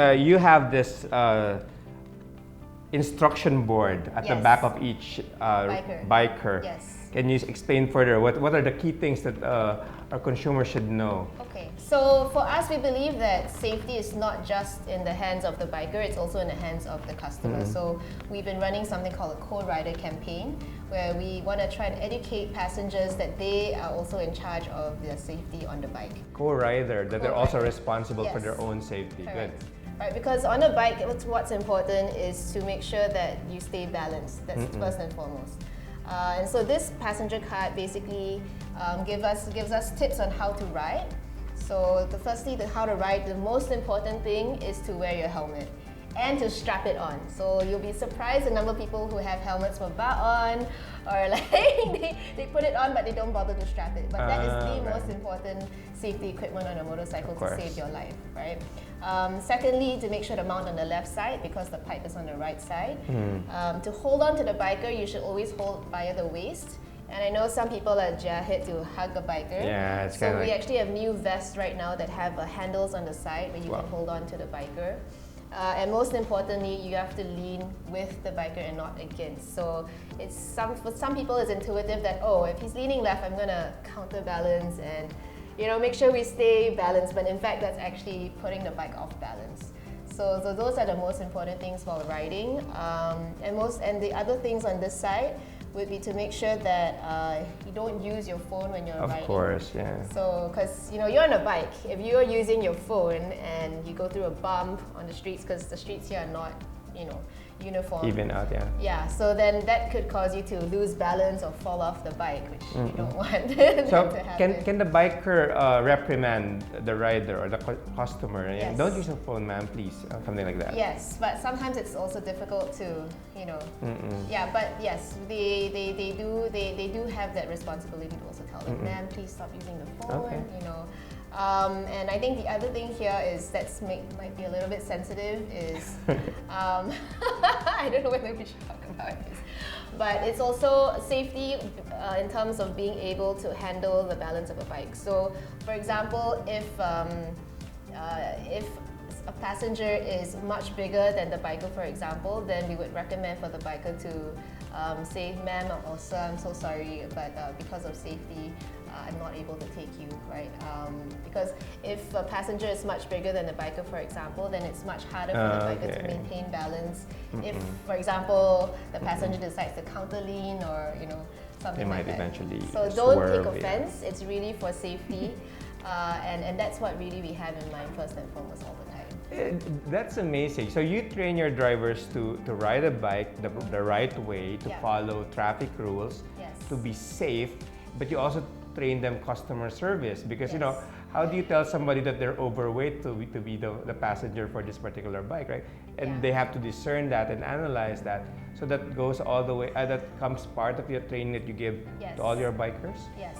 you have this instruction board at the back of each biker. Yes. Can you explain further what are the key things that our consumers should know? Okay, so for us, we believe that safety is not just in the hands of the biker, it's also in the hands of the customer. So we've been running something called a co-rider campaign, where we want to try and educate passengers that they are also in charge of their safety on the bike. Co-rider, that they're also responsible for their own safety. Correct. Good. Right, because on a bike, what's important is to make sure that you stay balanced. That's first and foremost. And so this passenger card basically gives us tips on how to ride. So firstly, how to ride, the most important thing is to wear your helmet and to strap it on. So you'll be surprised the number of people who have helmets for bar on, or like they put it on but they don't bother to strap it. But that is the most important safety equipment on a motorcycle to save your life, right? Secondly, to make sure to mount on the left side because the pipe is on the right side. To hold on to the biker, you should always hold via the waist. And I know some people are jahit to hug a biker. Yeah, it's so we actually have new vests right now that have handles on the side where you can hold on to the biker. And most importantly, you have to lean with the biker and not against. So for some people it's intuitive that, oh, if he's leaning left, I'm gonna counterbalance and make sure we stay balanced. But in fact, that's actually putting the bike off balance. So those are the most important things while riding. And the other things on this side would be to make sure that you don't use your phone when you're riding. Of course, yeah. So, because you're on a bike, if you're using your phone and you go through a bump on the streets, because the streets here are not, uniform. Even out, yeah. Yeah, so then that could cause you to lose balance or fall off the bike, which you don't want So to happen. can the biker reprimand the rider or the customer? Yes. Don't use your phone, ma'am, please. Something like that. Yes, but sometimes it's also difficult to, Yeah, but yes, they do have that responsibility to also tell them, ma'am, please stop using the phone. Okay. And I think the other thing here is might be a little bit sensitive is I don't know whether we should talk about this, but it's also safety in terms of being able to handle the balance of a bike. So, for example, if a passenger is much bigger than the biker, for example, then we would recommend for the biker to say, ma'am or sir, I'm so sorry, but because of safety, I'm not able to take you, right? Because if a passenger is much bigger than the biker, for example, then it's much harder for the biker to maintain balance. If, for example, the passenger decides to counter lean or something like that. They might eventually don't take offense. It's really for safety, and that's what really we have in mind first and foremost all the time. That's amazing. So you train your drivers to ride a bike the right way, to follow traffic rules, to be safe, but you also train them customer service because how do you tell somebody that they're overweight to be the passenger for this particular bike, right? And they have to discern that and analyze that. So that goes all the way. That comes part of your training that you give to all your bikers. Yes.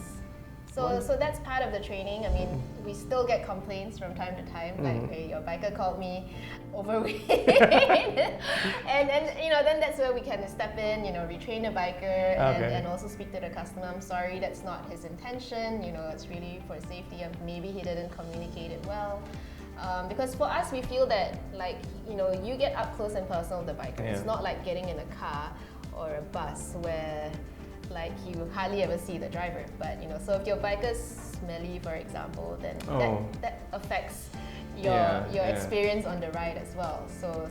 So that's part of the training. I mean, we still get complaints from time to time, like, hey, your biker called me overweight, and then that's where we can step in, retrain the biker and also speak to the customer. I'm sorry, that's not his intention. It's really for safety, and maybe he didn't communicate it well. Because for us, we feel that you get up close and personal with the biker. It's not like getting in a car or a bus where you hardly ever see the driver, but so if your bike is smelly, for example, then that affects your experience on the ride as well. So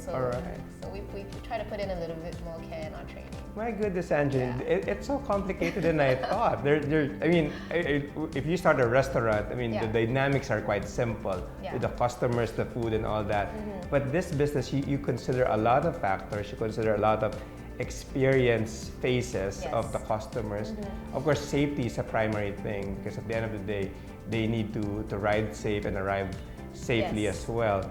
we try to put in a little bit more care in our training. My goodness, Angeline, it's so complicated than I thought. If you start a restaurant, the dynamics are quite simple with the customers, the food, and all that. But this business, you consider a lot of factors. You consider a lot of experience phases of the customers. Of course, safety is a primary thing because at the end of the day, they need to ride safe and arrive safely as well.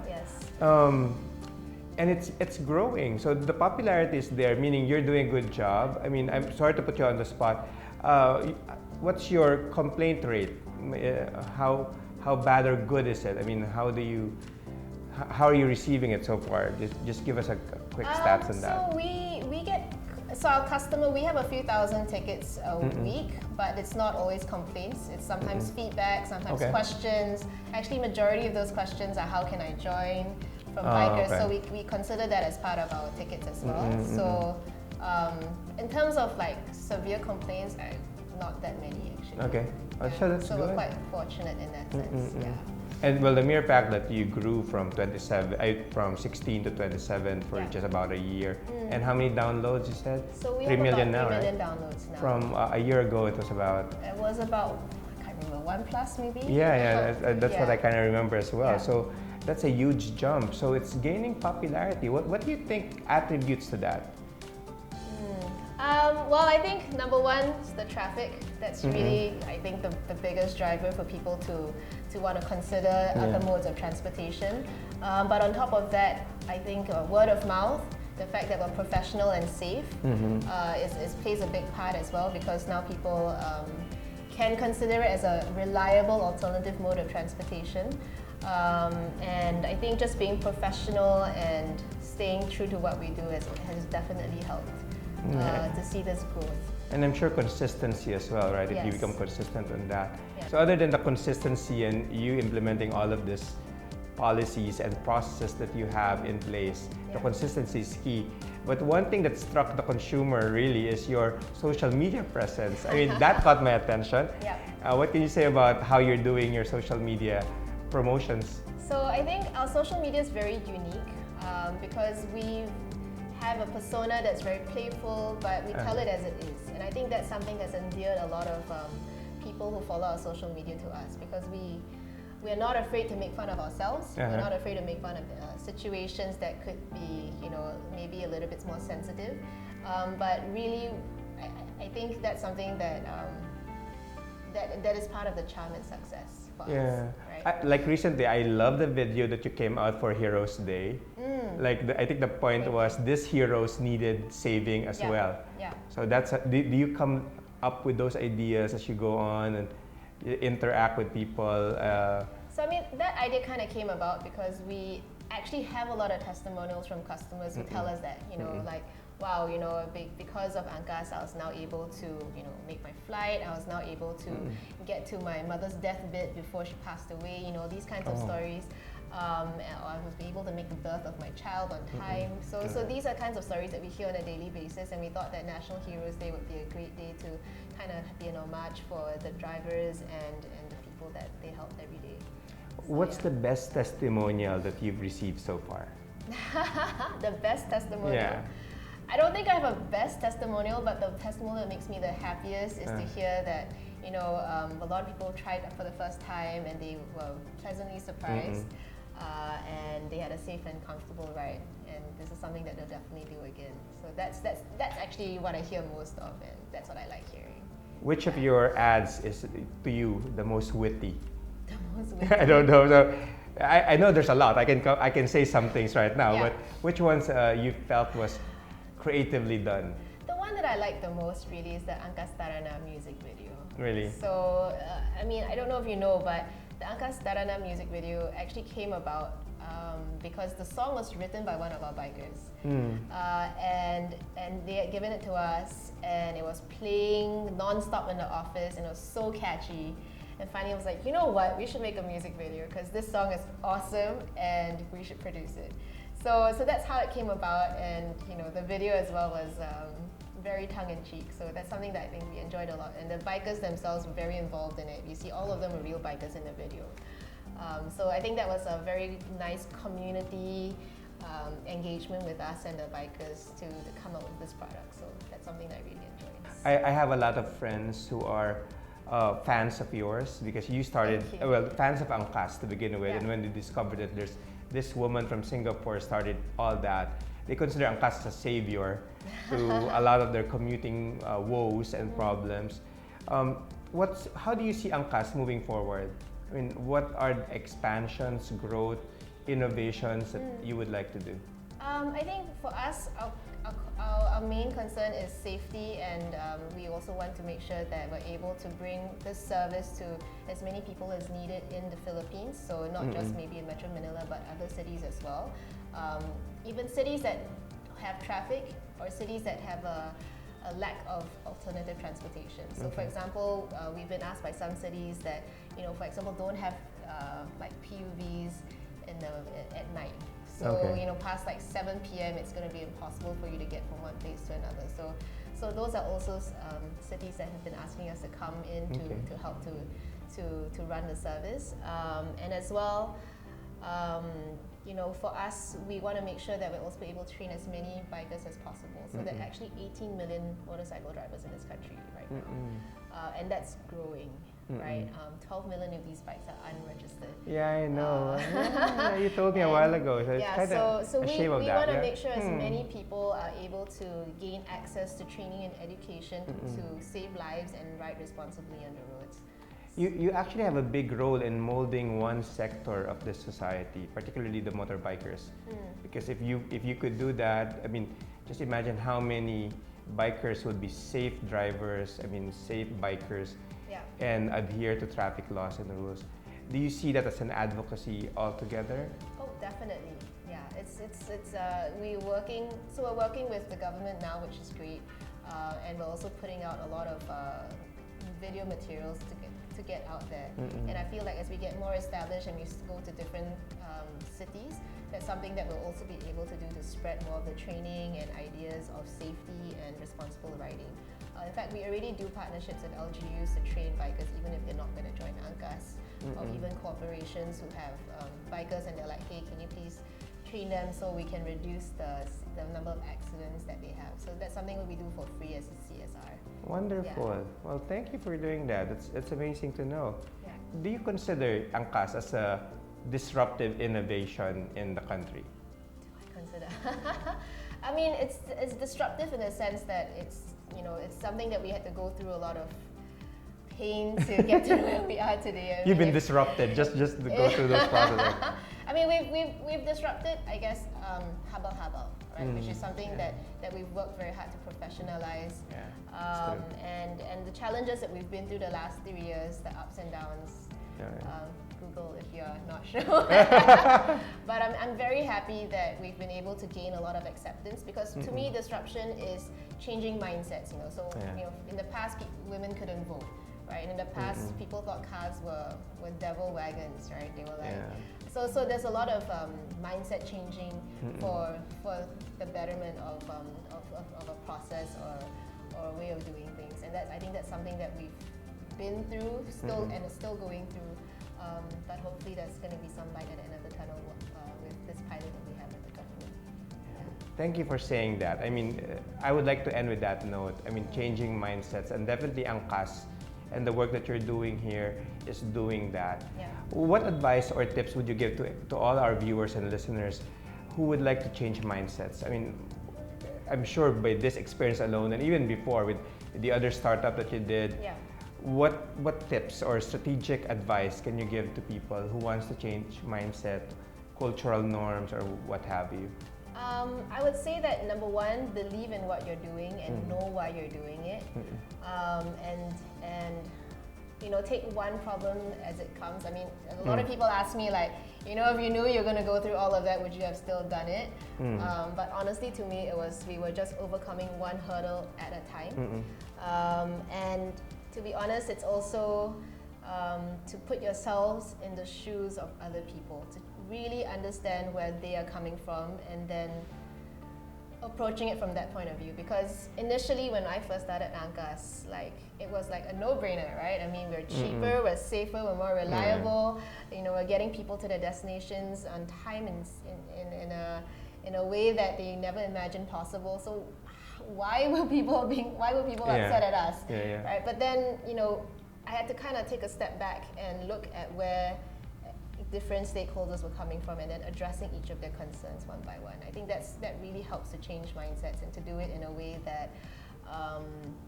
And it's growing. So the popularity is there, meaning you're doing a good job. I'm sorry to put you on the spot. What's your complaint rate? How bad or good is it? How are you receiving it so far? Just give us a quick stats on that. So our customer, we have a few thousand tickets a week, but it's not always complaints. It's sometimes feedback, sometimes questions. Actually, majority of those questions are how can I join? from bikers. So we consider that as part of our tickets as well. So in terms of like severe complaints, not that many actually. Okay. So that's so good. we're quite fortunate in that sense. Yeah. And well, the mere fact that you grew from 16 to 27 for just about a year. And how many downloads you said? So we 3 have million about 3 now, million right? downloads now. From a year ago, it was about. It was about, I can't remember, 1+ maybe. Yeah, that's what I kind of remember as well. Yeah. So that's a huge jump. So it's gaining popularity. What do you think attributes to that? Well, I think number one is the traffic. That's really, I think, the biggest driver for people to want to consider other modes of transportation. But on top of that, I think word of mouth, the fact that we're professional and safe, plays a big part as well, because now people can consider it as a reliable alternative mode of transportation. And I think just being professional and staying true to what we do has definitely helped to see this growth. And I'm sure consistency as well, right? If you become consistent on that. So other than the consistency and you implementing all of these policies and processes that you have in place, the consistency is key. But one thing that struck the consumer really is your social media presence. I mean, that caught my attention. What can you say about how you're doing your social media promotions? So I think our social media is very unique because we have a persona that's very playful, but we tell it as it is. And I think that's something that's endeared a lot of people who follow our social media to us, because we are not afraid to make fun of ourselves. We're not afraid to make fun of situations that could be, maybe a little bit more sensitive. But really, I think that's something that that is part of the charm and success for us. Right? Like recently, I love the video that you came out for Heroes Day. Like I think the point was this heroes needed saving as well. So that's do you come up with those ideas as you go on and interact with people? So I mean, that idea kind of came about because we actually have a lot of testimonials from customers who tell us that, like, wow, because of Angkas, I was now able to, make my flight. I was now able to get to my mother's deathbed before she passed away. These kinds of stories. I was able to make the birth of my child on time. So these are kinds of stories that we hear on a daily basis, and we thought that National Heroes Day would be a great day to kind of be an homage for the drivers and the people that they help every day. So, what's the best testimonial that you've received so far? The best testimonial? I don't think I have a best testimonial, but the testimonial that makes me the happiest is to hear that a lot of people tried for the first time and they were pleasantly surprised, and they had a safe and comfortable ride. And this is something that they'll definitely do again. So that's actually what I hear most of, and that's what I like hearing. Which of your ads is to you the most witty? The most witty? I don't know. So I know there's a lot. I can say some things right now, but which ones you felt was creatively done? The one that I like the most really is the Angkas music video. Really? So, I mean, I don't know if you know, but the Angkas music video actually came about because the song was written by one of our bikers. And they had given it to us, and it was playing non-stop in the office, and it was so catchy. And finally I was like, you know what, we should make a music video because this song is awesome and we should produce it. So that's how it came about, and the video as well was very tongue-in-cheek. So that's something that I think we enjoyed a lot, and the bikers themselves were very involved in it. You see all of them are real bikers in the video. So I think that was a very nice community engagement with us and the bikers to come up with this product. So that's something that I really enjoyed. I have a lot of friends who are fans of yours because you started, fans of Angkas to begin with, and when they discovered that there's this woman from Singapore started all that, they consider Angkas as a savior to a lot of their commuting woes and problems. How do you see Angkas moving forward? I mean, what are the expansions, growth, innovations that you would like to do? I think for us, our main concern is safety, and we also want to make sure that we're able to bring this service to as many people as needed in the Philippines. So not just maybe in Metro Manila, but other cities as well. Even cities that have traffic or cities that have a lack of alternative transportation. So for example, we've been asked by some cities that, for example, don't have like PUVs at night. So past like 7 p.m. it's going to be impossible for you to get from one place to another. So those are also cities that have been asking us to come in to help to run the service, and as well. For us, we want to make sure that we're also able to train as many bikers as possible. So there are actually 18 million motorcycle drivers in this country right now, and that's growing. Right, 12 million of these bikes are unregistered. Yeah, I know. You told me a while ago. So it's kind of so a we shame of that. want to make sure as many people are able to gain access to training and education to save lives and ride responsibly on the roads. You actually have a big role in molding one sector of this society, particularly the motorbikers. Because if you could do that, I mean, just imagine how many bikers would be safe drivers, safe bikers, and adhere to traffic laws and rules. Do you see that as an advocacy altogether? Oh, definitely. Yeah, it's we're working with the government now, which is great, and we're also putting out a lot of video materials to get out there. And I feel like as we get more established and we go to different cities, that's something that we'll also be able to do to spread more of the training and ideas of safety and responsible riding. In fact, we already do partnerships with LGUs to train bikers even if they're not going to join Angkas, or even corporations who have bikers and they're like, hey, can you please train them so we can reduce the number of accidents that they have. So that's something that we do for free as a CSR. Wonderful. Yeah. Well, thank you for doing that. It's amazing to know. Yeah. Do you consider Angkas as a disruptive innovation in the country? Do I consider? I mean, it's disruptive in the sense that it's something that we had to go through a lot of pain to get to where we are today. You've been disrupted just to go through those processes. I mean, we've disrupted, I guess, habal, right? Which is something that we've worked very hard to professionalize. Yeah, and the challenges that we've been through the last 3 years, the ups and downs. Google if you're not sure. But I'm very happy that we've been able to gain a lot of acceptance, because to me, disruption is changing mindsets. So in the past, women couldn't vote. Right, and in the past, people thought cars were devil wagons, right? They were like, so there's a lot of mindset changing for the betterment of a process or a way of doing things, and I think that's something that we've been through still and is still going through. But hopefully, there's going to be some light at the end of the tunnel with this pilot that we have with the government. Yeah. Thank you for saying that. I mean, I would like to end with that note. I mean, changing mindsets, and definitely Angkas. And the work that you're doing here is doing that. Yeah. What advice or tips would you give to all our viewers and listeners who would like to change mindsets? I mean, I'm sure by this experience alone, and even before with the other startup that you did, what tips or strategic advice can you give to people who wants to change mindset, cultural norms, or what have you? I would say that number one, believe in what you're doing and know why you're doing it, and take one problem as it comes. I mean, a lot of people ask me like, if you knew you're going to go through all of that, would you have still done it? But honestly, to me, we were just overcoming one hurdle at a time. And to be honest, it's also to put yourselves in the shoes of other people, to really understand where they are coming from, and then approaching it from that point of view. Because initially, when I first started Angkas, it was like a no-brainer, right? I mean, we're cheaper, we're safer, we're more reliable. We're getting people to their destinations on time in a way that they never imagined possible. So why were people upset at us, right? But then I had to kind of take a step back and look at where different stakeholders were coming from, and then addressing each of their concerns one by one. I think that really helps to change mindsets and to do it in a way that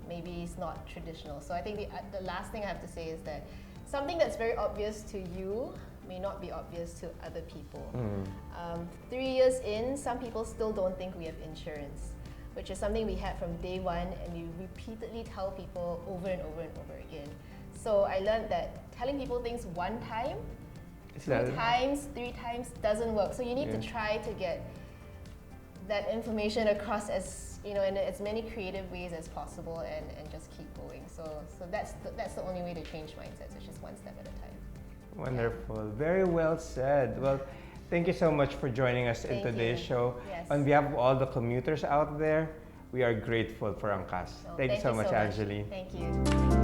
maybe is not traditional. So I think the last thing I have to say is that something that's very obvious to you may not be obvious to other people. 3 years in, some people still don't think we have insurance, which is something we had from day one, and we repeatedly tell people over and over and over again. So I learned that telling people things one time, 2 times, 3 times doesn't work. So you need to try to get that information across in as many creative ways as possible, and just keep going. So that's the only way to change mindsets. It's just one step at a time. Wonderful. Very well said. Well, thank you so much for joining us in today's show. Yes. On behalf of all the commuters out there, we are grateful for Angkas. Thank you so much, Angeline. Thank you.